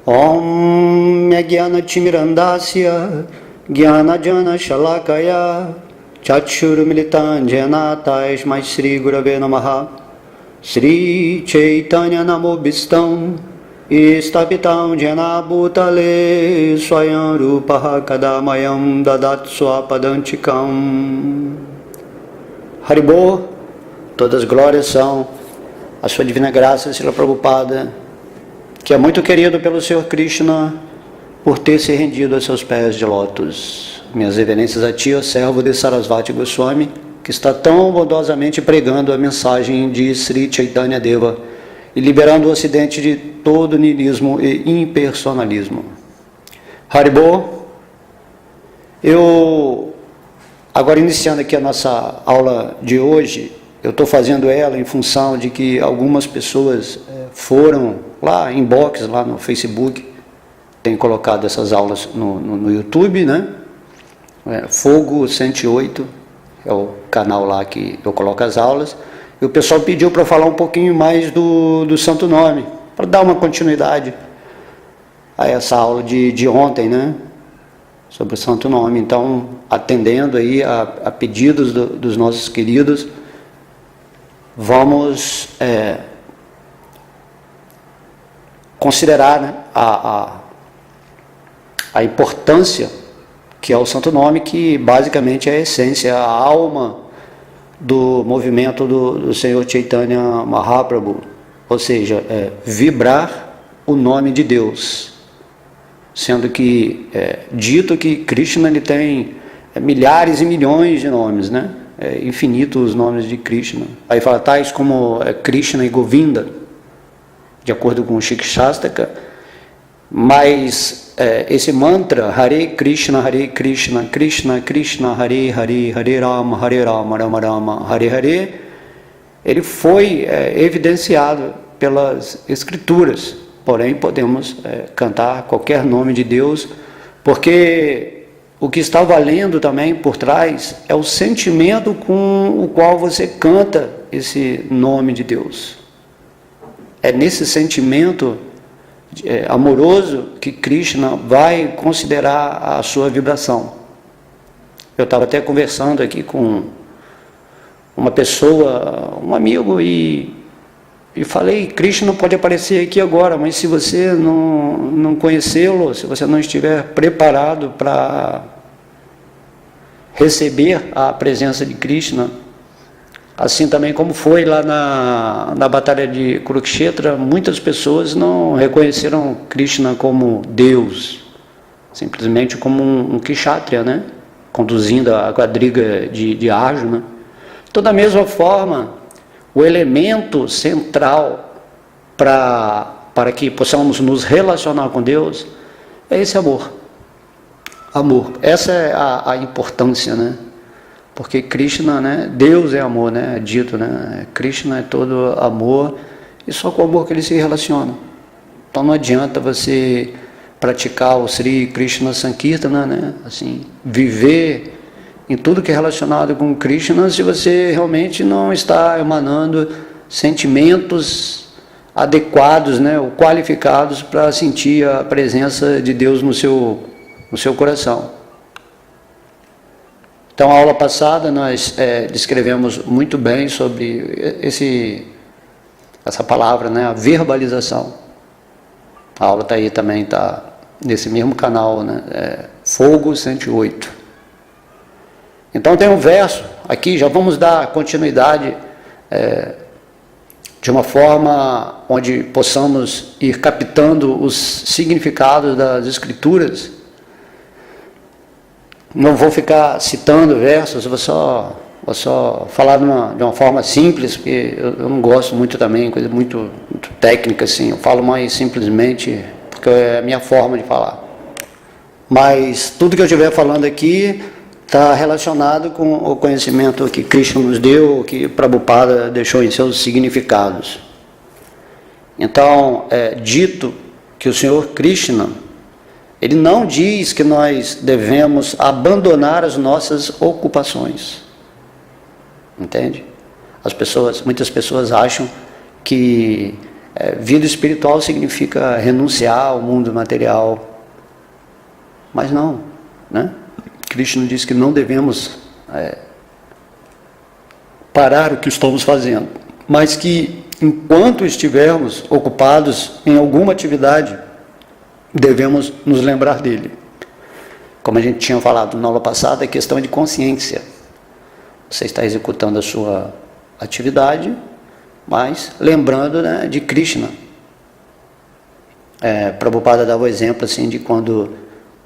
Om Jnana-timirandasya Jnana-jana Shalakaya Chakshurumilitanjana Tasmai Shri Gurave Namaha Shri Chaitanya Namobhistam Istapitam Jena Bhutale Swayam Rupaha Kadamayam Dadat Swapadantikam. Haribô, todas as glórias são a sua divina graça, Srila Prabhupada, que é muito querido pelo Senhor Krishna por ter se rendido a seus pés de lótus. Minhas reverências a ti, ó servo de Sarasvati Goswami, que está tão bondosamente pregando a mensagem de Sri Chaitanya Deva e liberando o ocidente de todo niilismo e impersonalismo. Haribô, eu, agora iniciando aqui a nossa aula de hoje, eu estou fazendo ela em função de que algumas pessoas foram lá, inbox, lá no Facebook, tem colocado essas aulas no YouTube, né? Fogo 108 é o canal lá que eu coloco as aulas. E o pessoal pediu para falar um pouquinho mais do Santo Nome, para dar uma continuidade a essa aula de ontem, né? Sobre o Santo Nome. Então, atendendo aí a pedidos dos nossos queridos, vamos considerar, né, a importância que é o Santo Nome, que basicamente é a essência, a alma do movimento do Senhor Chaitanya Mahaprabhu, ou seja, vibrar o nome de Deus, sendo que dito que Krishna ele tem milhares e milhões de nomes, né? Infinitos os nomes de Krishna. Aí fala tais como Krishna e Govinda, de acordo com o Shikshastaka, mas esse mantra Hare Krishna, Krishna Krishna, Hare Hare, Hare Rama, Rama Rama, Hare Hare, ele foi evidenciado pelas Escrituras, porém podemos cantar qualquer nome de Deus, porque o que está valendo também por trás é o sentimento com o qual você canta esse nome de Deus. É nesse sentimento amoroso que Krishna vai considerar a sua vibração. Eu estava até conversando aqui com uma pessoa, um amigo, e falei, Krishna pode aparecer aqui agora, mas se você não conhecê-lo, se você não estiver preparado para receber a presença de Krishna, assim também como foi lá na batalha de Kurukshetra, muitas pessoas não reconheceram Krishna como Deus, simplesmente como um kshatriya, né? Conduzindo a quadriga de Arjuna. Então, da mesma forma, o elemento central para que possamos nos relacionar com Deus é esse amor. Amor. Essa é a importância, né? Porque Krishna, né? Deus é amor, né? É dito, né? Krishna é todo amor e só com o amor que ele se relaciona. Então não adianta você praticar o Sri Krishna Sankirtana, né? Assim, viver em tudo que é relacionado com Krishna se você realmente não está emanando sentimentos adequados, né? Ou qualificados para sentir a presença de Deus no seu coração. Então, a aula passada nós descrevemos muito bem sobre essa palavra, né, a verbalização. A aula está aí também, está nesse mesmo canal, né, Fogo 108. Então tem um verso aqui, já vamos dar continuidade de uma forma onde possamos ir captando os significados das Escrituras. Não vou ficar citando versos, vou só falar de uma forma simples, porque eu não gosto muito também, coisa muito técnica assim, eu falo mais simplesmente, porque é a minha forma de falar. Mas tudo que eu estiver falando aqui está relacionado com o conhecimento que Krishna nos deu, que Prabhupada deixou em seus significados. Então, é dito que o Senhor Krishna, ele não diz que nós devemos abandonar as nossas ocupações. Entende? Muitas pessoas acham que vida espiritual significa renunciar ao mundo material. Mas não, né? Krishna diz que não devemos parar o que estamos fazendo, mas que enquanto estivermos ocupados em alguma atividade, devemos nos lembrar dele. Como a gente tinha falado na aula passada, é questão de consciência. Você está executando a sua atividade, mas lembrando, né, de Krishna. Prabhupada dava o exemplo assim, de quando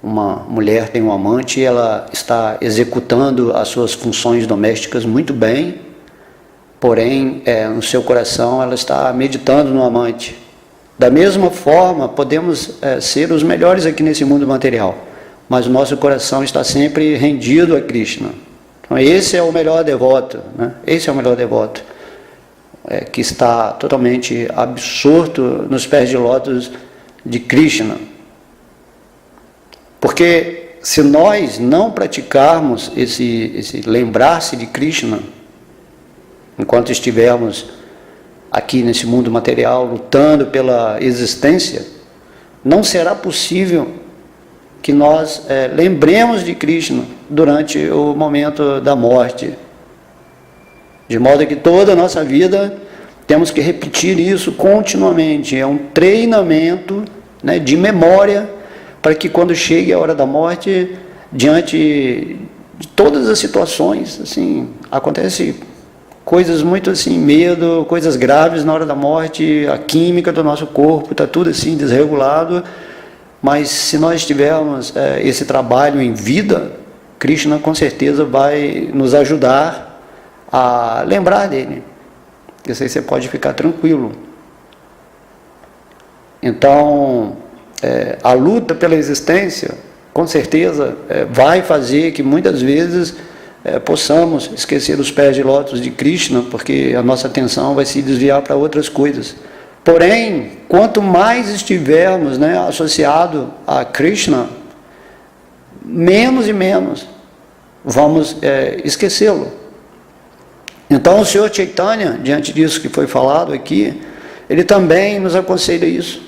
uma mulher tem um amante e ela está executando as suas funções domésticas muito bem, porém, no seu coração ela está meditando no amante. Da mesma forma, podemos ser os melhores aqui nesse mundo material, mas o nosso coração está sempre rendido a Krishna. Então, esse é o melhor devoto, né? Esse é o melhor devoto, que está totalmente absorto nos pés de lótus de Krishna. Porque se nós não praticarmos esse lembrar-se de Krishna, enquanto estivermos aqui nesse mundo material, lutando pela existência, não será possível que nós lembremos de Krishna durante o momento da morte. De modo que toda a nossa vida temos que repetir isso continuamente. É um treinamento, né, de memória, para que quando chegue a hora da morte, diante de todas as situações, assim, acontece coisas muito assim, medo, coisas graves na hora da morte, a química do nosso corpo está tudo assim desregulado, mas se nós tivermos esse trabalho em vida, Krishna com certeza vai nos ajudar a lembrar dele. Isso aí você pode ficar tranquilo. Então, a luta pela existência, com certeza, vai fazer que muitas vezes possamos esquecer os pés de lótus de Krishna, porque a nossa atenção vai se desviar para outras coisas. Porém, quanto mais estivermos, né, associados a Krishna, menos e menos vamos esquecê-lo. Então, o Senhor Chaitanya, diante disso que foi falado aqui, ele também nos aconselha isso.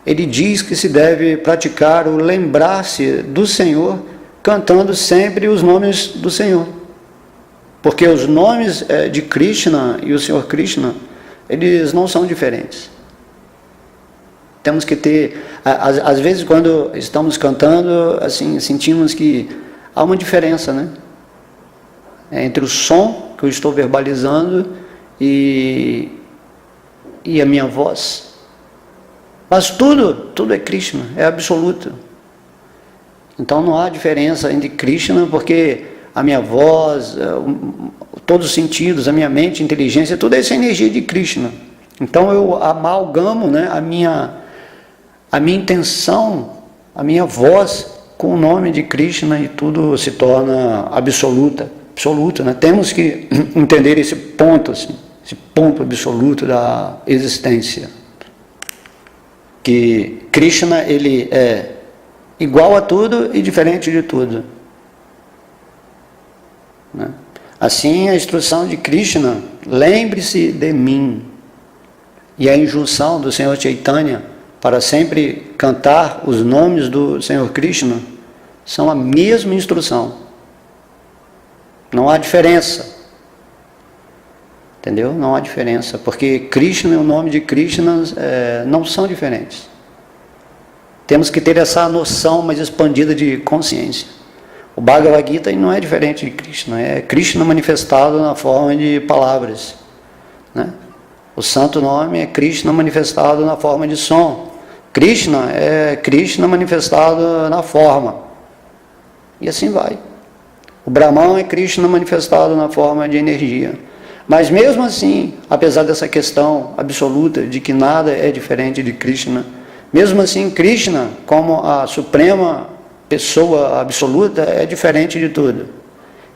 Ele diz que se deve praticar o lembrar-se do Senhor, cantando sempre os nomes do Senhor. Porque os nomes de Krishna e o Senhor Krishna, eles não são diferentes. Temos que ter, às vezes quando estamos cantando, assim, sentimos que há uma diferença, né? Entre o som que eu estou verbalizando e a minha voz. Mas tudo é Krishna, é absoluto. Então não há diferença entre Krishna, porque a minha voz, todos os sentidos, a minha mente, a inteligência, tudo é essa energia de Krishna. Então eu amalgamo, né, a minha intenção, a minha voz com o nome de Krishna e tudo se torna absoluto, né? Temos que entender esse ponto, assim, esse ponto absoluto da existência. Que Krishna, ele é igual a tudo e diferente de tudo, né? Assim, a instrução de Krishna, lembre-se de mim, e a injunção do Senhor Chaitanya para sempre cantar os nomes do Senhor Krishna são a mesma instrução. Não há diferença. Entendeu? Não há diferença, porque Krishna e o nome de Krishna não são diferentes. Temos que ter essa noção mais expandida de consciência. O Bhagavad Gita não é diferente de Krishna, é Krishna manifestado na forma de palavras, né? O santo nome é Krishna manifestado na forma de som. Krishna é Krishna manifestado na forma. E assim vai. O Brahman é Krishna manifestado na forma de energia. Mas mesmo assim, apesar dessa questão absoluta de que nada é diferente de Krishna, mesmo assim Krishna, como a suprema pessoa absoluta, é diferente de tudo.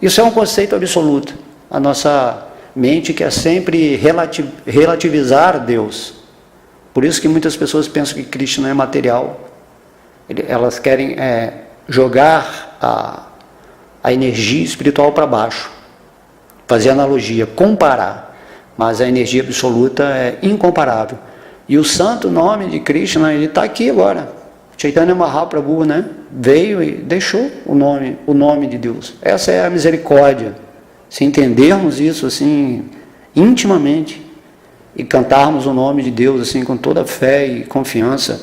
Isso é um conceito absoluto. A nossa mente quer sempre relativizar Deus. Por isso que muitas pessoas pensam que Krishna é material. Elas querem jogar a energia espiritual para baixo, fazer analogia, comparar, mas a energia absoluta é incomparável. E o santo nome de Krishna, ele está aqui agora. Chaitanya Mahaprabhu, né, veio e deixou o nome de Deus. Essa é a misericórdia. Se entendermos isso assim intimamente e cantarmos o nome de Deus assim com toda fé e confiança,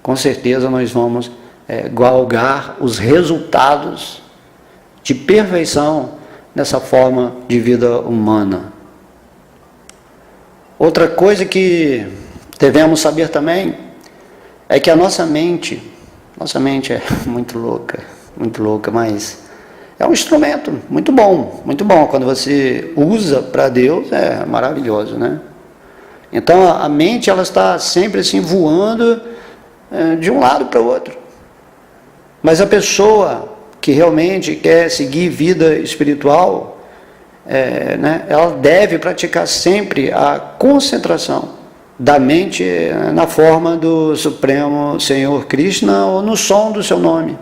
com certeza nós vamos galgar os resultados de perfeição nessa forma de vida humana. Outra coisa que devemos saber também é que a nossa mente é muito louca, mas é um instrumento muito bom. Quando você usa para Deus, é maravilhoso, né? Então a mente, ela está sempre assim voando de um lado para o outro. Mas a pessoa que realmente quer seguir vida espiritual, né, ela deve praticar sempre a concentração da mente na forma do Supremo Senhor Krishna ou no som do seu nome.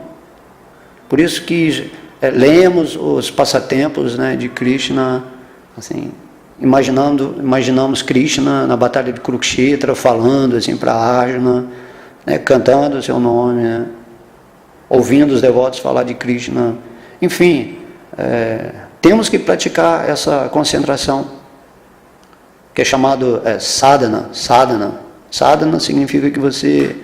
Por isso que lemos os passatempos, né, de Krishna, assim, imaginamos Krishna na batalha de Kurukshetra, falando assim para Arjuna, né, cantando o seu nome, né, ouvindo os devotos falar de Krishna. Enfim, temos que praticar essa concentração, que é chamado sadhana. Sadhana significa que você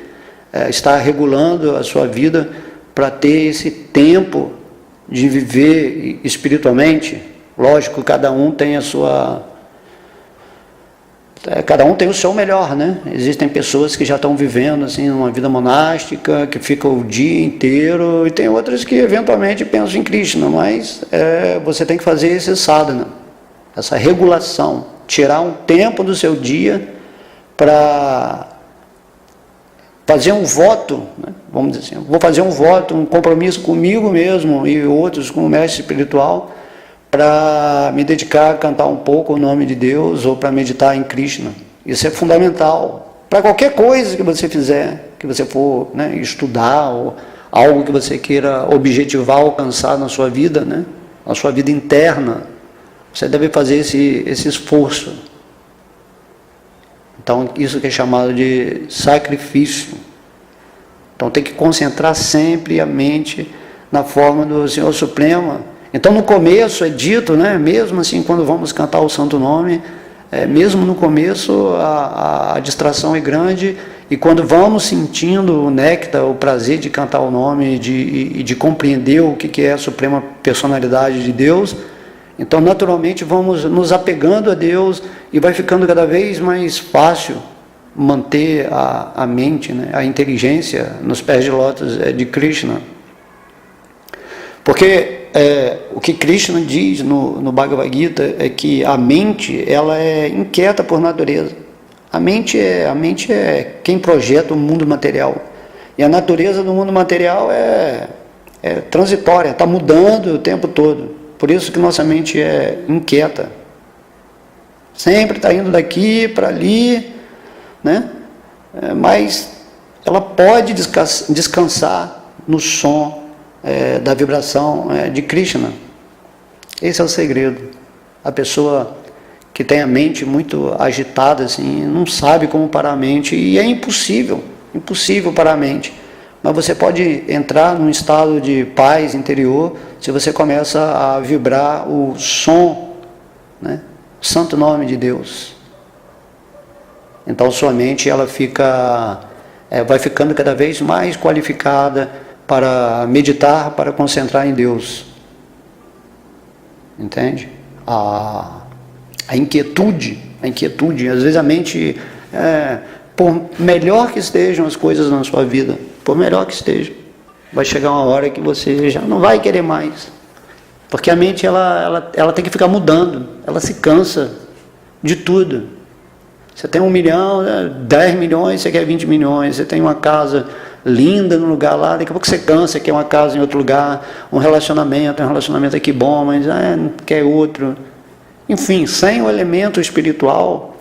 está regulando a sua vida para ter esse tempo de viver espiritualmente. Lógico, cada um tem o seu melhor, né? Existem pessoas que já estão vivendo assim uma vida monástica, que ficam o dia inteiro, e tem outras que eventualmente pensam em Krishna, mas você tem que fazer esse sadhana, essa regulação, tirar um tempo do seu dia para fazer um voto, né? Vamos dizer assim, vou fazer um voto, um compromisso comigo mesmo e outros com o mestre espiritual, para me dedicar a cantar um pouco o nome de Deus ou para meditar em Krishna. Isso é fundamental para qualquer coisa que você fizer, que você for, né, estudar, ou algo que você queira objetivar, alcançar na sua vida, né, na sua vida interna. Você deve fazer esse esforço. Então, isso que é chamado de sacrifício. Então, tem que concentrar sempre a mente na forma do Senhor Supremo. Então, no começo é dito, né, mesmo assim, quando vamos cantar o Santo Nome, mesmo no começo a distração é grande, e quando vamos sentindo o néctar, o prazer de cantar o nome e de compreender o que é a Suprema Personalidade de Deus, então naturalmente vamos nos apegando a Deus e vai ficando cada vez mais fácil manter a mente, né, a inteligência nos pés de lótus de Krishna. Porque o que Krishna diz no Bhagavad Gita é que a mente, ela é inquieta por natureza. A mente é quem projeta o mundo material. E a natureza do mundo material é transitória, está mudando o tempo todo. Por isso que nossa mente é inquieta. Sempre está indo daqui para ali, né? Mas ela pode descansar no som da vibração de Krishna. Esse é o segredo. A pessoa que tem a mente muito agitada assim, não sabe como parar a mente, e é impossível parar a mente. Mas você pode entrar num estado de paz interior se você começa a vibrar o som, né, o santo nome de Deus. Então sua mente ela vai ficando cada vez mais qualificada para meditar, para concentrar em Deus. Entende? A inquietude, às vezes a mente, por melhor que estejam as coisas na sua vida, por melhor que esteja, vai chegar uma hora que você já não vai querer mais. Porque a mente ela tem que ficar mudando, ela se cansa de tudo. Você tem 1 milhão, 10 milhões, você quer 20 milhões, você tem uma casa linda no lugar lá, daqui a pouco você cansa, quer uma casa em outro lugar, um relacionamento aqui bom, mas não quer outro. Enfim, sem o elemento espiritual,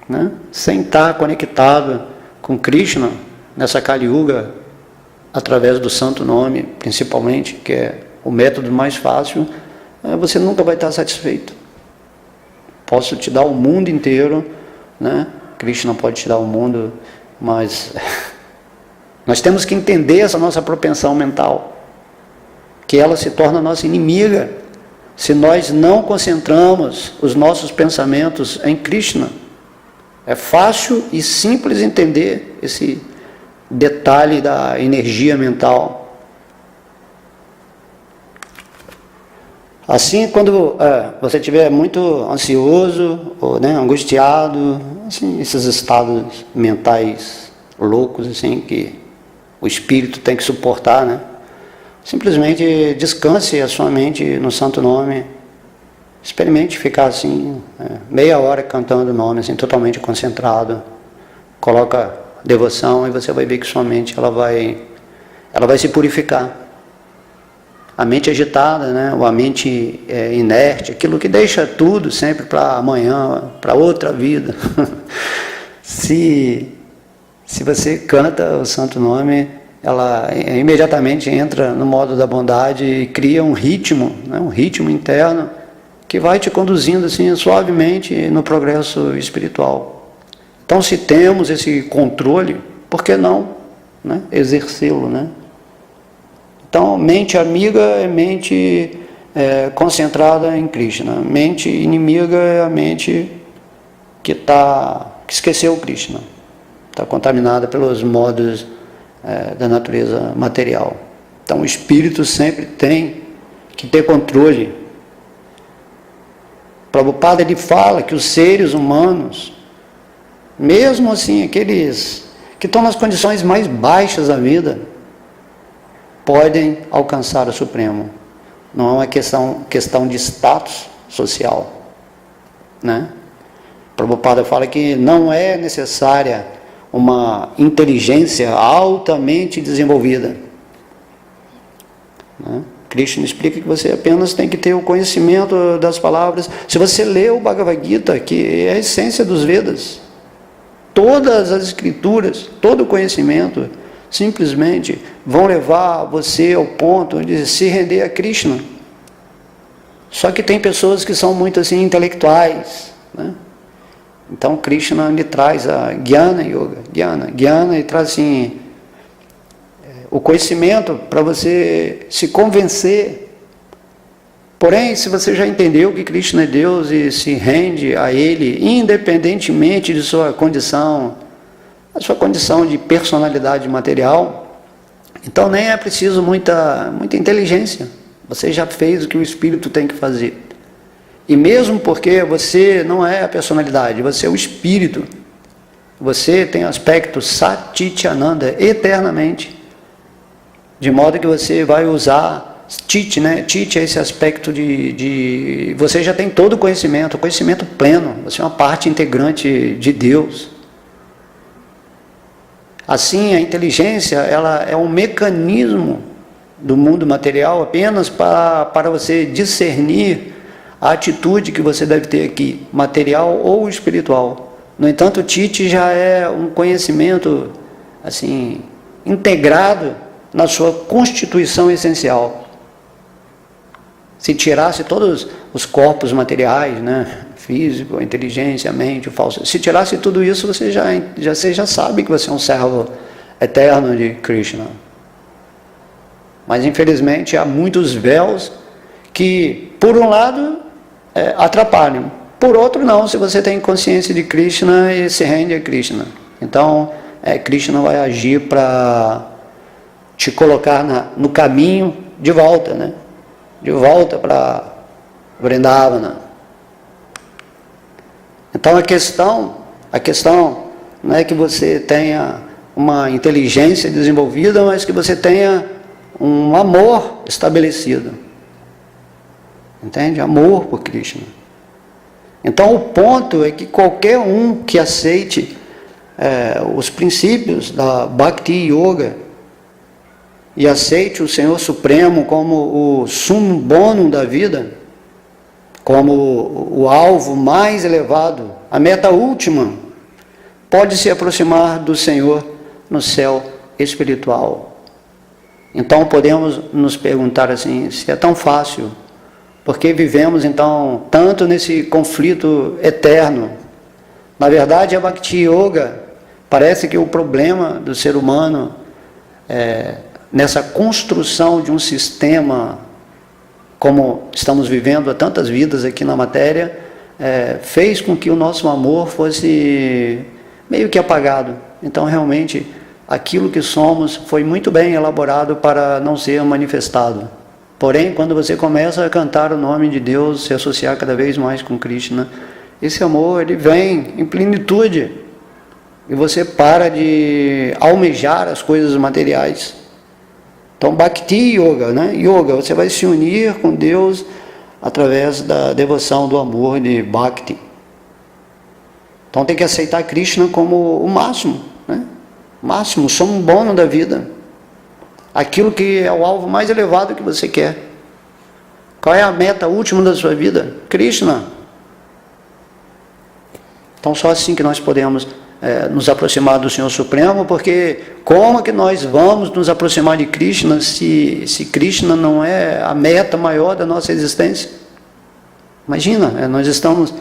né, sem estar conectado com Krishna, nessa Kali Yuga, através do santo nome, principalmente, que é o método mais fácil, você nunca vai estar satisfeito. Posso te dar o mundo inteiro, né, Krishna pode tirar o mundo, mas nós temos que entender essa nossa propensão mental, que ela se torna nossa inimiga se nós não concentramos os nossos pensamentos em Krishna. É fácil e simples entender esse detalhe da energia mental. Assim, quando você estiver muito ansioso ou angustiado, assim, esses estados mentais loucos assim, que o espírito tem que suportar, né? Simplesmente descanse a sua mente no Santo Nome. Experimente ficar assim, meia hora cantando o nome, assim, totalmente concentrado. Coloca devoção e você vai ver que sua mente ela vai se purificar. A mente agitada, né? Ou a mente inerte, aquilo que deixa tudo sempre para amanhã, para outra vida. Se você canta o Santo Nome, ela imediatamente entra no modo da bondade e cria um ritmo, né? Um ritmo interno que vai te conduzindo assim suavemente no progresso espiritual. Então, se temos esse controle, por que não, né? Exercê-lo, né? Então, mente amiga é mente concentrada em Krishna. Mente inimiga é a mente que esqueceu Krishna. Está contaminada pelos modos da natureza material. Então, o espírito sempre tem que ter controle. Prabhupada ele fala que os seres humanos, mesmo assim, aqueles que estão nas condições mais baixas da vida, podem alcançar o Supremo. Não é uma questão de status social, né? Prabhupada fala que não é necessária uma inteligência altamente desenvolvida, né? Krishna explica que você apenas tem que ter o conhecimento das palavras. Se você lê o Bhagavad Gita, que é a essência dos Vedas, todas as escrituras, todo o conhecimento, simplesmente vão levar você ao ponto de se render a Krishna. Só que tem pessoas que são muito assim intelectuais, né? Então Krishna lhe traz a Jnana Yoga, Jnana e traz assim o conhecimento para você se convencer. Porém, se você já entendeu que Krishna é Deus e se rende a Ele, independentemente de sua condição, a sua condição de personalidade material, então nem é preciso muita inteligência. Você já fez o que o espírito tem que fazer. E mesmo porque você não é a personalidade, você é o espírito, você tem o aspecto Satchitananda eternamente, de modo que você vai usar Chit, né? Chit é esse aspecto de você já tem todo o conhecimento pleno, você é uma parte integrante de Deus. Assim, a inteligência ela é um mecanismo do mundo material apenas para você discernir a atitude que você deve ter aqui, material ou espiritual. No entanto, o Chit já é um conhecimento assim integrado na sua constituição essencial. Se tirasse todos os corpos materiais, né? Físico, a inteligência, a mente, o falso. Se tirasse tudo isso, você já sabe que você é um servo eterno de Krishna. Mas, infelizmente, há muitos véus que, por um lado, atrapalham. Por outro, não, se você tem consciência de Krishna e se rende a Krishna. Então, Krishna vai agir para te colocar no caminho de volta, né? De volta para Vrindavana. Então a questão não é que você tenha uma inteligência desenvolvida, mas que você tenha um amor estabelecido. Entende? Amor por Krishna. Então o ponto é que qualquer um que aceite os princípios da Bhakti Yoga e aceite o Senhor Supremo como o sum bonum da vida, como o alvo mais elevado, a meta última, pode se aproximar do Senhor no céu espiritual. Então podemos nos perguntar assim, se é tão fácil, por que vivemos então tanto nesse conflito eterno Na verdade, a Bhakti Yoga, parece que o problema do ser humano, nessa construção de um sistema, como estamos vivendo há tantas vidas aqui na matéria, fez com que o nosso amor fosse meio que apagado. Então, realmente, aquilo que somos foi muito bem elaborado para não ser manifestado. Porém, quando você começa a cantar o nome de Deus, se associar cada vez mais com Krishna, esse amor, ele vem em plenitude. E você para de almejar as coisas materiais. Então, Bhakti Yoga, né? Yoga, você vai se unir com Deus através da devoção, do amor de Bhakti. Então, tem que aceitar Krishna como o máximo, né? Máximo, som bom da vida. Aquilo que é o alvo mais elevado que você quer. Qual é a meta última da sua vida? Krishna. Então, só assim que nós podemos nos aproximar do Senhor Supremo, porque como que nós vamos nos aproximar de Krishna se Krishna não é a meta maior da nossa existência? Imagina, nós estamos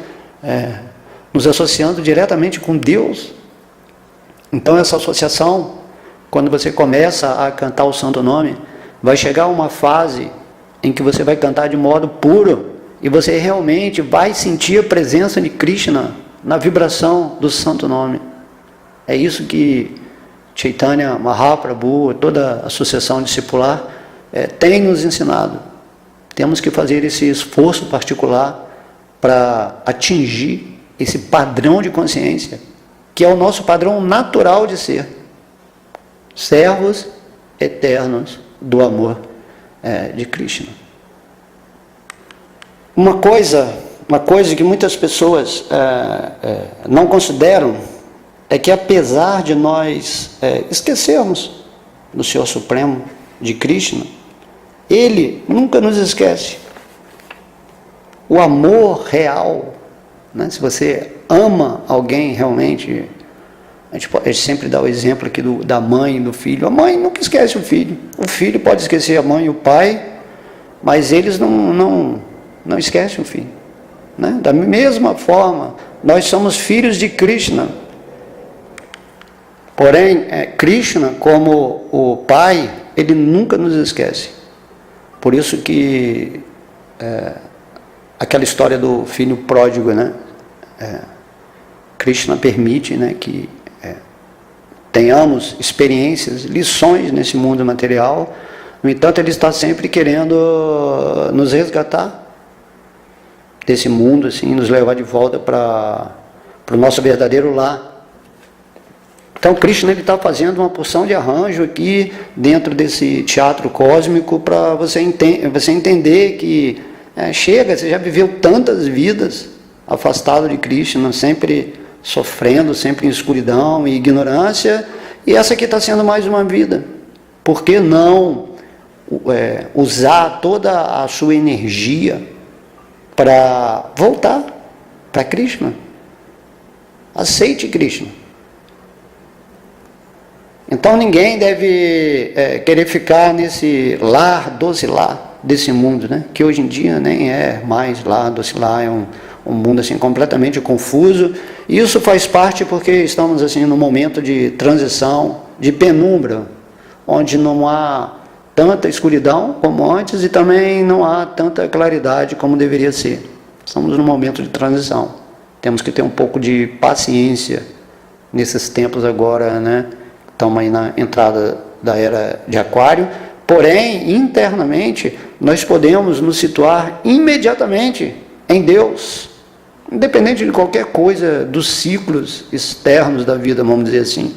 nos associando diretamente com Deus. Então, essa associação, quando você começa a cantar o Santo Nome, vai chegar uma fase em que você vai cantar de modo puro e você realmente vai sentir a presença de Krishna na vibração do Santo Nome. É isso que Chaitanya Mahaprabhu, toda a sucessão discipular, tem nos ensinado. Temos que fazer esse esforço particular para atingir esse padrão de consciência, que é o nosso padrão natural de ser. Servos eternos do amor de Krishna. Uma coisa que muitas pessoas não consideram é que, apesar de nós esquecermos do Senhor Supremo, de Krishna, Ele nunca nos esquece. O amor real, né? Se você ama alguém realmente, a gente sempre dá o exemplo aqui da mãe e do filho. A mãe nunca esquece o filho pode esquecer a mãe e o pai, mas eles não esquecem o filho, né? Da mesma forma, nós somos filhos de Krishna. Porém, Krishna, como o Pai, Ele nunca nos esquece. Por isso que aquela história do filho pródigo, né? Krishna permite, né, que tenhamos experiências, lições nesse mundo material. No entanto, Ele está sempre querendo nos resgatar desse mundo, assim, nos levar de volta para o nosso verdadeiro lar. Então, Krishna está fazendo uma porção de arranjo aqui dentro desse teatro cósmico para você entender que chega, você já viveu tantas vidas afastado de Krishna, sempre sofrendo, sempre em escuridão e ignorância, e essa aqui está sendo mais uma vida. Por que não usar toda a sua energia para voltar para Krishna? Aceite Krishna. Então, ninguém deve querer ficar nesse doce lar desse mundo, né? Que hoje em dia nem é mais doce lar, é um mundo assim completamente confuso. E isso faz parte porque estamos assim num momento de transição, de penumbra, onde não há tanta escuridão como antes e também não há tanta claridade como deveria ser. Estamos num momento de transição. Temos que ter um pouco de paciência nesses tempos agora, né? Estamos aí na entrada da era de Aquário, porém, internamente, nós podemos nos situar imediatamente em Deus, independente de qualquer coisa dos ciclos externos da vida, vamos dizer assim.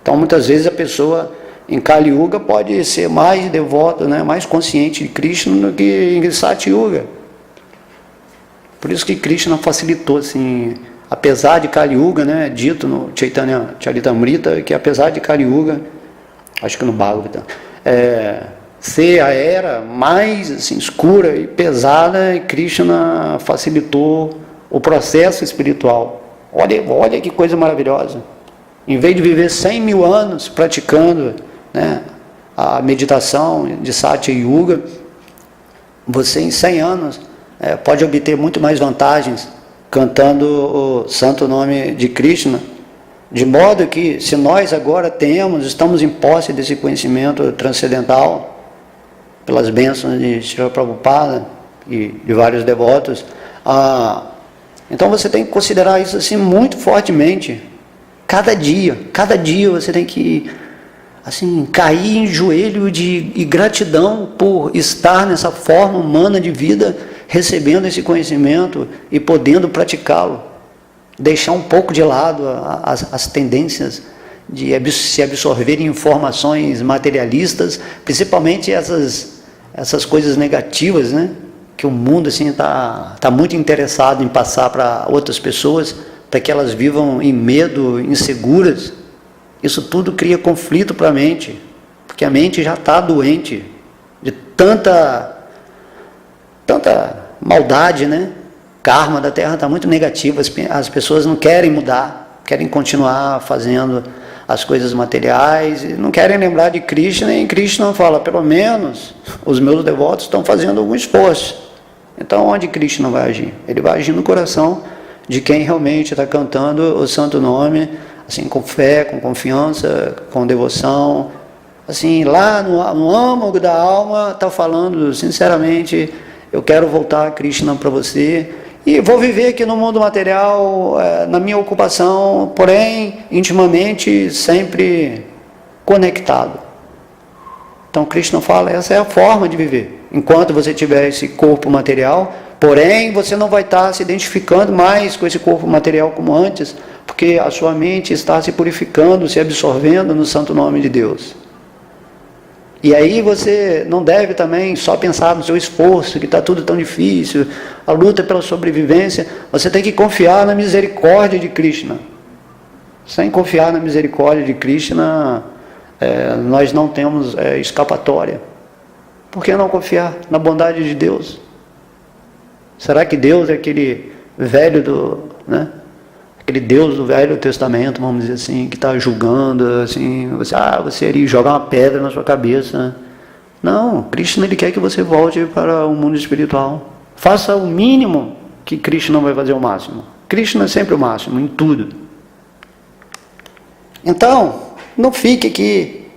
Então, muitas vezes a pessoa em Kali Yuga pode ser mais devota, né, mais consciente de Krishna do que em Sati Yuga. Por isso que Krishna facilitou, assim, apesar de Kali Yuga, né, dito no Chaitanya Charitamrita, que apesar de Kali Yuga, acho que no Bhagavatam, ser a era mais assim, escura e pesada, e Krishna facilitou o processo espiritual. Olha que coisa maravilhosa. Em vez de viver 100 mil anos praticando, né, a meditação de Satya Yuga, você em 100 anos pode obter muito mais vantagens cantando o santo nome de Krishna, de modo que, se nós agora estamos em posse desse conhecimento transcendental, pelas bênçãos de Srila Prabhupada e de vários devotos, então você tem que considerar isso assim muito fortemente. Cada dia você tem que assim cair em joelho de gratidão por estar nessa forma humana de vida, recebendo esse conhecimento e podendo praticá-lo. Deixar um pouco de lado as tendências de se absorver em informações materialistas, principalmente essas coisas negativas, né? Que o mundo assim está muito interessado em passar para outras pessoas, para que elas vivam em medo, inseguras. Isso tudo cria conflito para a mente, porque a mente já está doente de tanta maldade, né? O karma da Terra está muito negativo, as pessoas não querem mudar, querem continuar fazendo as coisas materiais, e não querem lembrar de Krishna, e Krishna fala, pelo menos os meus devotos estão fazendo algum esforço. Então onde Krishna vai agir? Ele vai agir no coração de quem realmente está cantando o santo nome, assim, com fé, com confiança, com devoção, assim, lá no âmago da alma, está falando, sinceramente, eu quero voltar a Krishna para você, e vou viver aqui no mundo material, na minha ocupação, porém, intimamente, sempre conectado. Então, Krishna fala, essa é a forma de viver. Enquanto você tiver esse corpo material, porém, você não vai estar se identificando mais com esse corpo material como antes, porque a sua mente está se purificando, se absorvendo no santo nome de Deus. E aí você não deve também só pensar no seu esforço, que está tudo tão difícil, a luta pela sobrevivência. Você tem que confiar na misericórdia de Krishna. Sem confiar na misericórdia de Krishna, nós não temos escapatória. Por que não confiar na bondade de Deus? Será que Deus é aquele velho aquele Deus do Velho Testamento, vamos dizer assim, que está julgando, assim, você iria jogar uma pedra na sua cabeça? Não, Krishna, ele quer que você volte para o mundo espiritual. Faça o mínimo que Krishna vai fazer o máximo. Krishna é sempre o máximo, em tudo. Então, não fique aqui,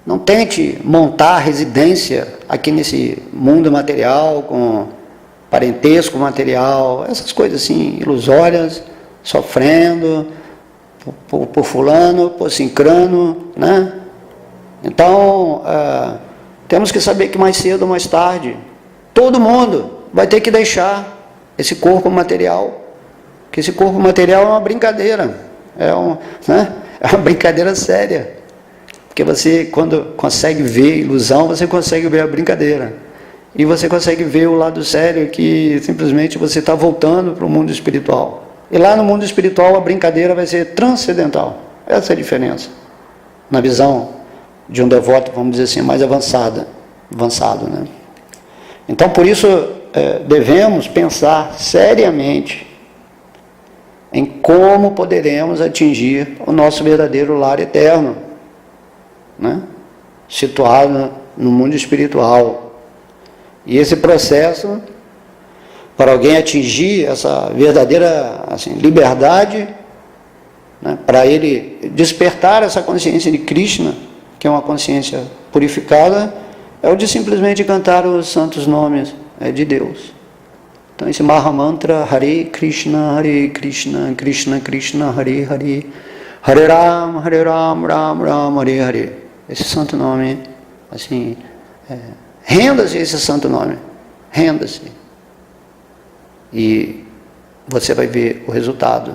não tente montar residência aqui nesse mundo material, com parentesco material, essas coisas assim, ilusórias, sofrendo por fulano, por sincrano, né? Então, temos que saber que mais cedo ou mais tarde, todo mundo vai ter que deixar esse corpo material, que esse corpo material é uma brincadeira, é uma brincadeira séria, porque você, quando consegue ver a ilusão, você consegue ver a brincadeira, e você consegue ver o lado sério, que simplesmente você está voltando para o mundo espiritual. E lá no mundo espiritual a brincadeira vai ser transcendental. Essa é a diferença. Na visão de um devoto, vamos dizer assim, mais avançado, né? Então, por isso, devemos pensar seriamente em como poderemos atingir o nosso verdadeiro lar eterno, né? Situado no mundo espiritual. E esse processo, para alguém atingir essa verdadeira liberdade, né, para ele despertar essa consciência de Krishna, que é uma consciência purificada, é o de simplesmente cantar os santos nomes de Deus. Então esse Mahamantra, Hare Krishna, Krishna Krishna, Hare Hare, Hare Ram, Ram Ram, Hare Hare. Esse santo nome, assim, renda-se a esse santo nome, renda-se. E você vai ver o resultado,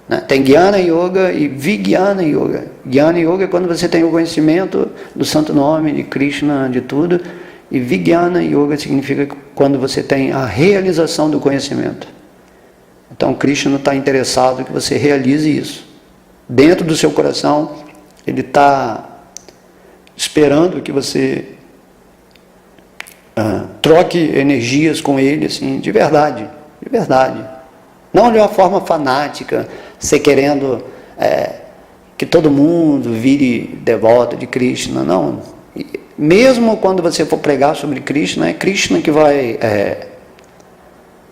né? Tem Jnana Yoga e Vijnana Yoga. Jnana Yoga é quando você tem o conhecimento do santo nome, de Krishna, de tudo. E Vijnana Yoga significa quando você tem a realização do conhecimento. Então Krishna está interessado que você realize isso. Dentro do seu coração, ele está esperando que você troque energias com ele, assim, de verdade. Não de uma forma fanática, você querendo que todo mundo vire devoto de Krishna, não. Mesmo quando você for pregar sobre Krishna, é Krishna que vai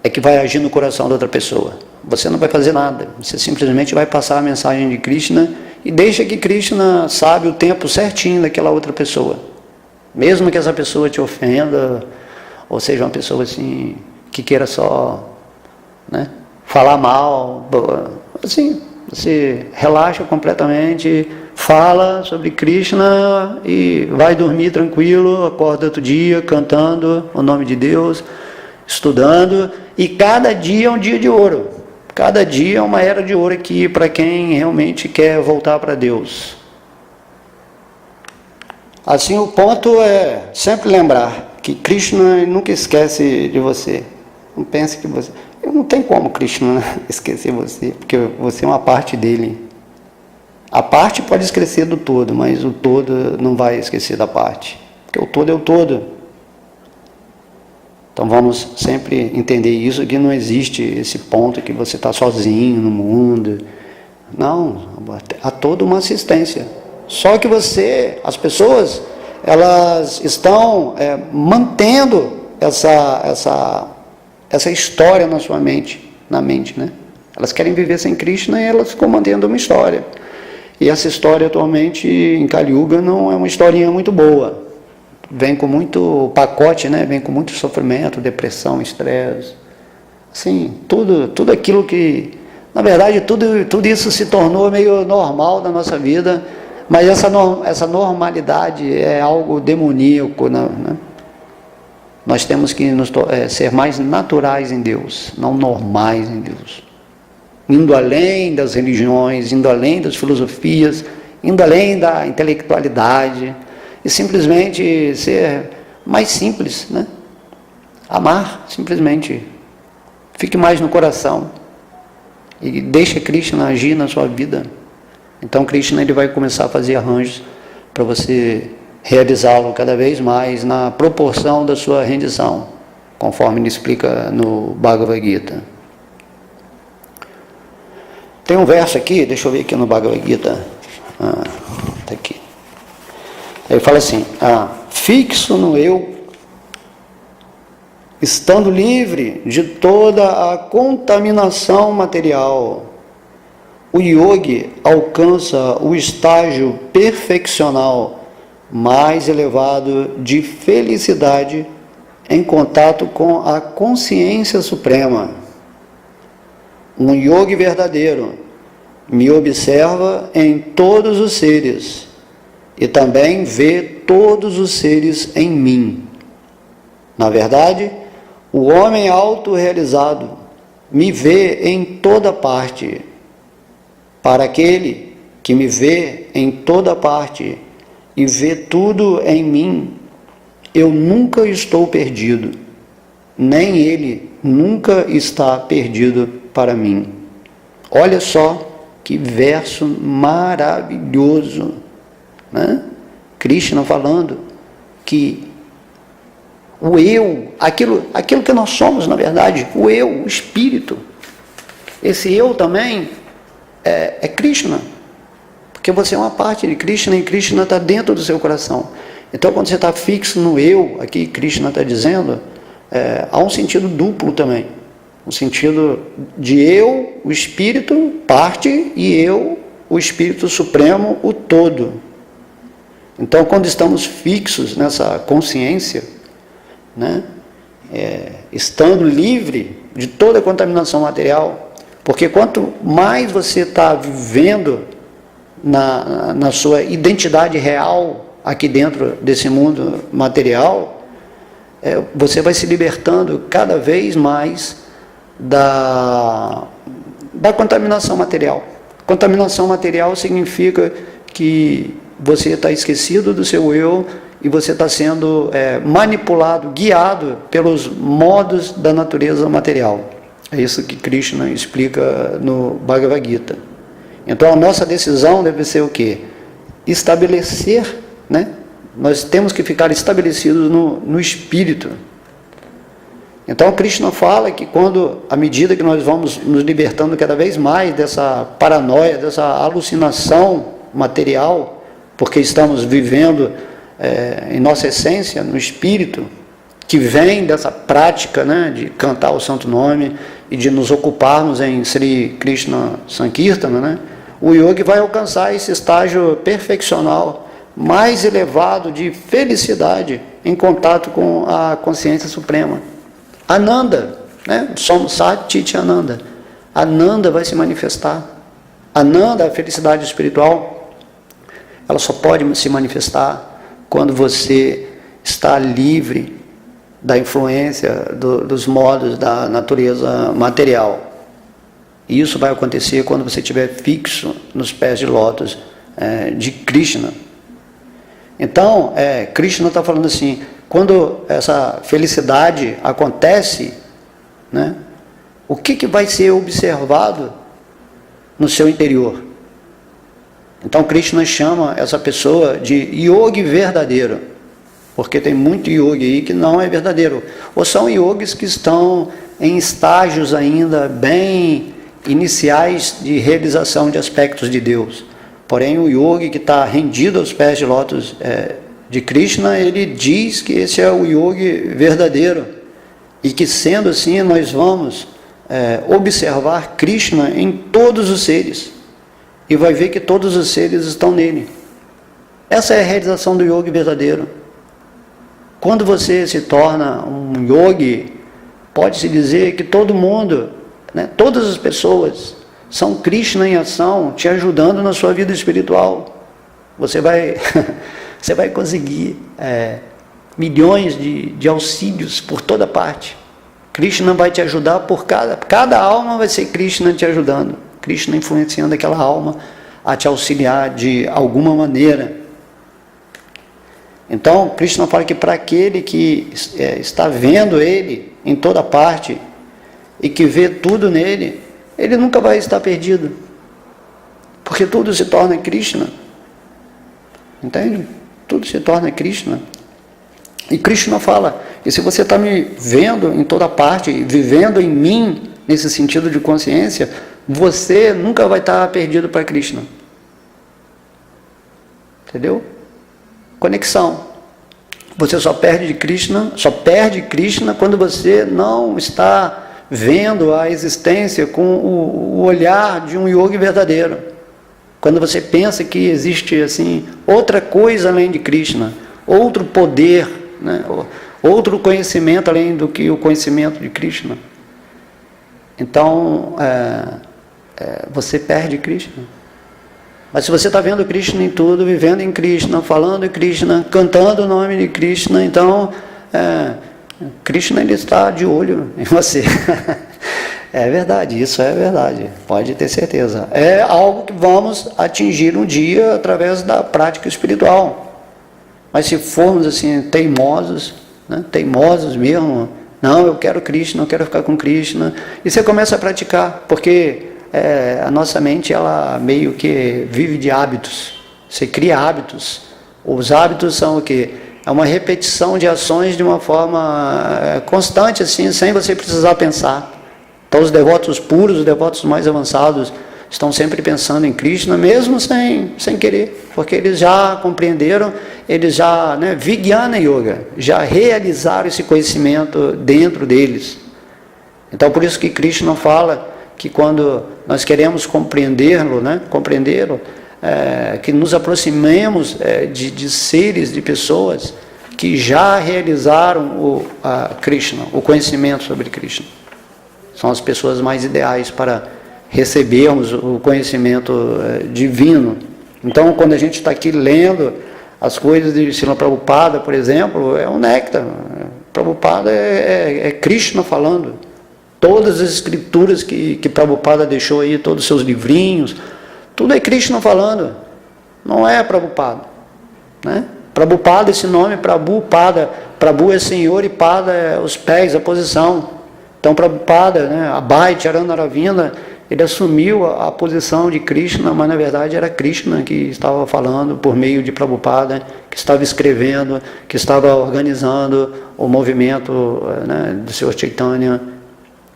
é que vai agir no coração da outra pessoa. Você não vai fazer nada, você simplesmente vai passar a mensagem de Krishna e deixa que Krishna sabe o tempo certinho daquela outra pessoa. Mesmo que essa pessoa te ofenda, ou seja uma pessoa assim, que queira só, né, falar mal, assim, você relaxa completamente, fala sobre Krishna e vai dormir tranquilo, acorda outro dia cantando o nome de Deus, estudando, e cada dia é um dia de ouro. Cada dia é uma era de ouro aqui para quem realmente quer voltar para Deus. Assim, o ponto é sempre lembrar que Krishna nunca esquece de você. Não pense que você... Não tem como Krishna esquecer você, porque você é uma parte dele. A parte pode esquecer do todo, mas o todo não vai esquecer da parte, porque o todo é o todo. Então vamos sempre entender isso, que não existe esse ponto que você está sozinho no mundo. Não, há toda uma assistência. Só que as pessoas, elas estão mantendo essa história na sua mente, né? Elas querem viver sem Krishna e elas ficam mantendo uma história. E essa história atualmente em Kali Yuga não é uma historinha muito boa. Vem com muito pacote, né? Vem com muito sofrimento, depressão, estresse. Assim, tudo aquilo que... Na verdade, tudo isso se tornou meio normal na nossa vida, mas essa normalidade é algo demoníaco, né? Nós temos que ser mais naturais em Deus, não normais em Deus. Indo além das religiões, indo além das filosofias, indo além da intelectualidade, e simplesmente ser mais simples, né? Amar, simplesmente. Fique mais no coração e deixe Krishna agir na sua vida. Então Krishna ele vai começar a fazer arranjos para você realizá-lo cada vez mais na proporção da sua rendição, conforme ele explica no Bhagavad Gita. Tem um verso aqui, deixa eu ver aqui no Bhagavad Gita. Está aqui. Ele fala assim: fixo no eu, estando livre de toda a contaminação material, o yogi alcança o estágio perfeccional mais elevado de felicidade em contato com a consciência suprema. Um yogi verdadeiro me observa em todos os seres e também vê todos os seres em mim. Na verdade, o homem autorrealizado me vê em toda parte. Para aquele que me vê em toda parte e vê tudo em mim, eu nunca estou perdido, nem ele nunca está perdido para mim. Olha só que verso maravilhoso, né? Krishna falando que o eu, aquilo que nós somos na verdade, o eu, o espírito, esse eu também é Krishna, porque você é uma parte de Krishna e Krishna está dentro do seu coração. Então quando você está fixo no eu, aqui Krishna está dizendo, há um sentido duplo também, um sentido de eu, o espírito, parte, e eu, o espírito supremo, o todo. Então quando estamos fixos nessa consciência, né, estando livre de toda a contaminação material, porque quanto mais você está vivendo na sua identidade real aqui dentro desse mundo material, você vai se libertando cada vez mais da contaminação material. Contaminação material significa que você está esquecido do seu eu e você está sendo manipulado, guiado pelos modos da natureza material. É isso que Krishna explica no Bhagavad Gita. Então a nossa decisão deve ser o quê? Estabelecer, né? Nós temos que ficar estabelecidos no espírito. Então Krishna fala que à medida que nós vamos nos libertando cada vez mais dessa paranoia, dessa alucinação material, porque estamos vivendo em nossa essência, no espírito, que vem dessa prática, né, de cantar o santo nome e de nos ocuparmos em Sri Krishna Sankirtana, né, o yogi vai alcançar esse estágio perfeccional mais elevado de felicidade em contato com a consciência suprema. Ananda, né, somos Sat Chit Ananda. Ananda vai se manifestar. Ananda, a felicidade espiritual, ela só pode se manifestar quando você está livre da influência dos modos da natureza material. E isso vai acontecer quando você estiver fixo nos pés de lótus de Krishna. Então, Krishna está falando assim, quando essa felicidade acontece, né, o que vai ser observado no seu interior? Então, Krishna chama essa pessoa de yogi verdadeiro. Porque tem muito yogi aí que não é verdadeiro. Ou são yogis que estão em estágios ainda bem iniciais de realização de aspectos de Deus. Porém, o yogi que está rendido aos pés de lótus de Krishna, ele diz que esse é o yogi verdadeiro. E que, sendo assim, nós vamos observar Krishna em todos os seres. E vai ver que todos os seres estão nele. Essa é a realização do yogi verdadeiro. Quando você se torna um yogi, pode-se dizer que todo mundo, né, todas as pessoas, são Krishna em ação, te ajudando na sua vida espiritual. Você vai conseguir milhões de auxílios por toda parte. Krishna vai te ajudar por cada alma vai ser Krishna te ajudando. Krishna influenciando aquela alma a te auxiliar de alguma maneira. Então, Krishna fala que para aquele que está vendo ele em toda parte e que vê tudo nele, ele nunca vai estar perdido. Porque tudo se torna Krishna. Entende? Tudo se torna Krishna. E Krishna fala, e se você está me vendo em toda parte, vivendo em mim, nesse sentido de consciência, você nunca vai estar perdido para Krishna. Entendeu? Conexão. Você só perde Krishna quando você não está vendo a existência com o olhar de um yogi verdadeiro. Quando você pensa que existe assim outra coisa além de Krishna, outro poder, né? Outro conhecimento além do que o conhecimento de Krishna. Então, você perde Krishna. Mas se você está vendo Krishna em tudo, vivendo em Krishna, falando em Krishna, cantando o nome de Krishna, então Krishna ele está de olho em você. É verdade, isso é verdade, pode ter certeza. É algo que vamos atingir um dia através da prática espiritual. Mas se formos assim teimosos, né, teimosos mesmo, não, eu quero Krishna, eu quero ficar com Krishna, e você começa a praticar, porque a nossa mente ela meio que vive de hábitos. Você cria hábitos. Os hábitos são o quê? É uma repetição de ações de uma forma constante, assim, sem você precisar pensar. Então os devotos puros, os devotos mais avançados, estão sempre pensando em Krishna, mesmo sem querer, porque eles já compreenderam, eles já, né, Vijnana Yoga, já realizaram esse conhecimento dentro deles. Então por isso que Krishna fala que quando nós queremos compreendê-lo, né, que nos aproximemos de seres, de pessoas que já realizaram Krishna, o conhecimento sobre Krishna. São as pessoas mais ideais para recebermos o conhecimento divino. Então, quando a gente está aqui lendo as coisas de Srila Prabhupada, por exemplo, é um néctar. Prabhupada é Krishna falando. Todas as escrituras que Prabhupada deixou aí, todos os seus livrinhos, tudo é Krishna falando, não é Prabhupada, né? Prabhupada, esse nome, Prabhupada, Prabhu é Senhor e Pada é os pés, a posição. Então Prabhupada, né, Abhay Charanaravinda, ele assumiu a posição de Krishna, mas na verdade era Krishna que estava falando por meio de Prabhupada, que estava escrevendo, que estava organizando o movimento, né, do Senhor Chaitanya.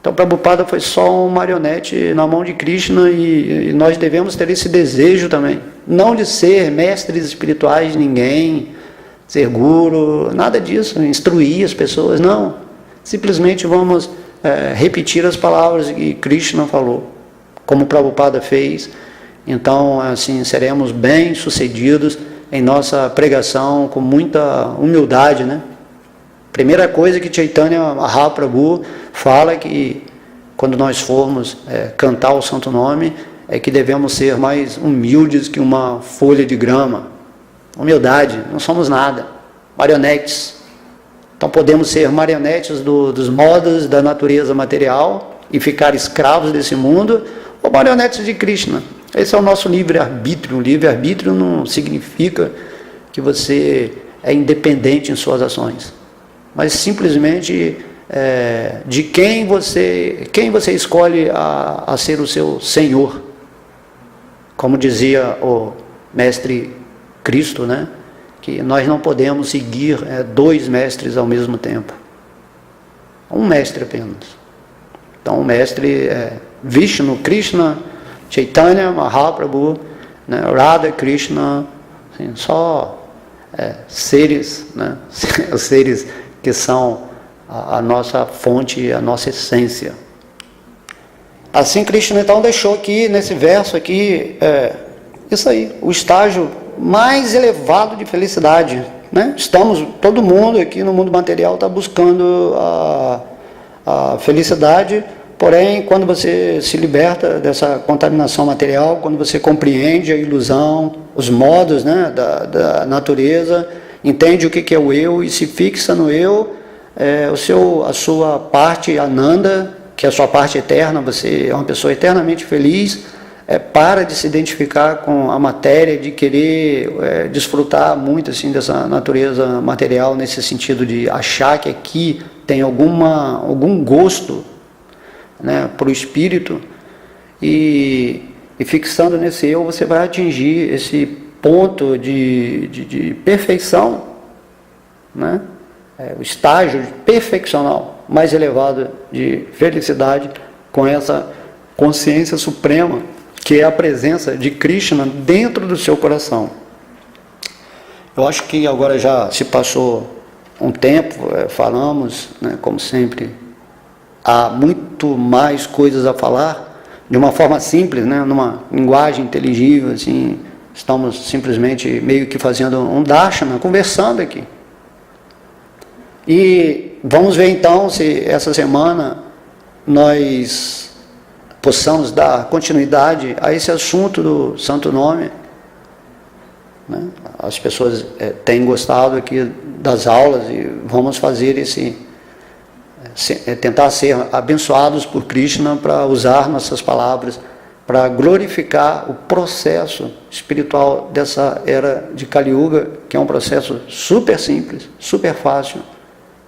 Então Prabhupada foi só um marionete na mão de Krishna e nós devemos ter esse desejo também. Não de ser mestres espirituais de ninguém, ser guru, nada disso, instruir as pessoas, não. Simplesmente vamos repetir as palavras que Krishna falou, como Prabhupada fez. Então, assim, seremos bem-sucedidos em nossa pregação com muita humildade, né? Primeira coisa que Chaitanya Mahaprabhu fala que quando nós formos cantar o santo nome, é que devemos ser mais humildes que uma folha de grama. Humildade, não somos nada, marionetes. Então podemos ser marionetes dos modos da natureza material e ficar escravos desse mundo, ou marionetes de Krishna. Esse é o nosso livre-arbítrio. O livre-arbítrio não significa que você é independente em suas ações, mas simplesmente de quem você escolhe a ser o seu Senhor. Como dizia o mestre Cristo, né? Que nós não podemos seguir dois mestres ao mesmo tempo. Um mestre apenas. Então o mestre é Vishnu, Krishna, Chaitanya Mahaprabhu, né? Radha Krishna, assim, só seres, né? Os seres que são a nossa fonte, a nossa essência. Assim Krishna então deixou aqui, nesse verso aqui, isso aí, o estágio mais elevado de felicidade, né? Todo mundo aqui no mundo material está buscando a felicidade, porém, quando você se liberta dessa contaminação material, quando você compreende a ilusão, os modos, né, da natureza, entende o que é o eu e se fixa no eu, a sua parte Ananda, que é a sua parte eterna, você é uma pessoa eternamente feliz, para de se identificar com a matéria, de querer desfrutar muito assim, dessa natureza material, nesse sentido de achar que aqui tem algum gosto, né, para o espírito, e fixando nesse eu, você vai atingir esse ponto de perfeição, né? O estágio perfeccional mais elevado de felicidade, com essa consciência suprema, que é a presença de Krishna dentro do seu coração. Eu acho que agora já se passou um tempo, falamos, né, como sempre, há muito mais coisas a falar, de uma forma simples, né, numa linguagem inteligível, assim, estamos simplesmente meio que fazendo um darshana, conversando aqui. E vamos ver então se essa semana nós possamos dar continuidade a esse assunto do Santo Nome, né? As pessoas têm gostado aqui das aulas e vamos fazer tentar ser abençoados por Krishna para usar nossas palavras para glorificar o processo espiritual dessa era de Kali Yuga, que é um processo super simples, super fácil.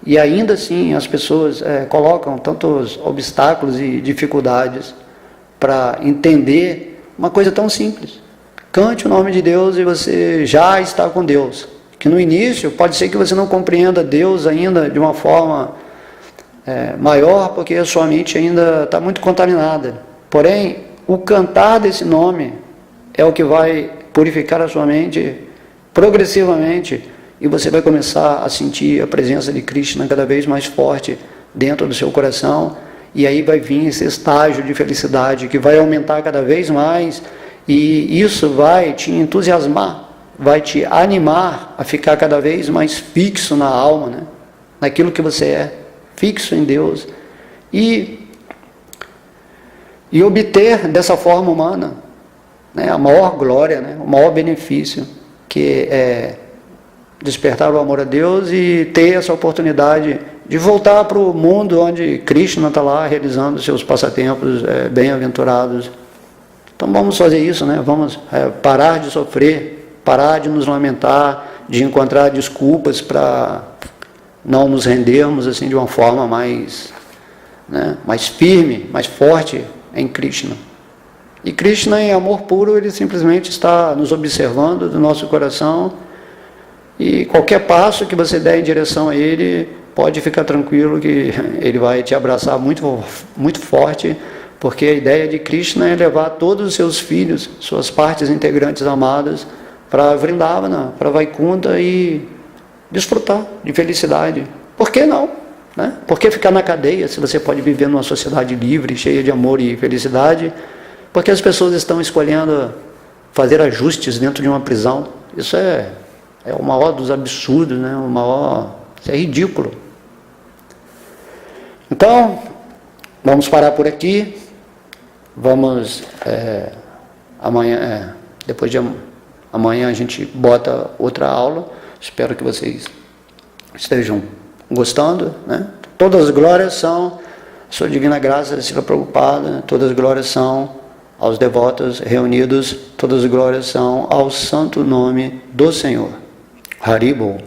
E ainda assim as pessoas colocam tantos obstáculos e dificuldades para entender uma coisa tão simples. Cante o nome de Deus e você já está com Deus. Que no início pode ser que você não compreenda Deus ainda de uma forma maior, porque a sua mente ainda está muito contaminada. Porém, o cantar desse nome é o que vai purificar a sua mente progressivamente, e você vai começar a sentir a presença de Krishna cada vez mais forte dentro do seu coração, e aí vai vir esse estágio de felicidade que vai aumentar cada vez mais, e isso vai te entusiasmar, vai te animar a ficar cada vez mais fixo na alma, né? Naquilo que você é, fixo em Deus, e obter dessa forma humana, né, a maior glória, né, o maior benefício, que é despertar o amor a Deus e ter essa oportunidade de voltar para o mundo onde Krishna está lá realizando seus passatempos bem-aventurados. Então vamos fazer isso, né? Vamos parar de sofrer, parar de nos lamentar, de encontrar desculpas para não nos rendermos assim de uma forma mais firme, mais forte em Krishna. E Krishna, em amor puro, ele simplesmente está nos observando do nosso coração, e qualquer passo que você der em direção a ele, pode ficar tranquilo que ele vai te abraçar muito, muito forte, porque a ideia de Krishna é levar todos os seus filhos, suas partes integrantes amadas, para Vrindavana, para Vaikuntha, e desfrutar de felicidade. Por que não? Né? Por que ficar na cadeia se você pode viver numa sociedade livre, cheia de amor e felicidade? Porque as pessoas estão escolhendo fazer ajustes dentro de uma prisão. Isso é o maior dos absurdos, né? Isso é ridículo. Então, vamos parar por aqui. Vamos, depois de amanhã a gente bota outra aula. Espero que vocês estejam gostando, né? Todas as glórias são a sua divina graça, Srila Prabhupada, todas as glórias são aos devotos reunidos, todas as glórias são ao santo nome do Senhor. Haribol.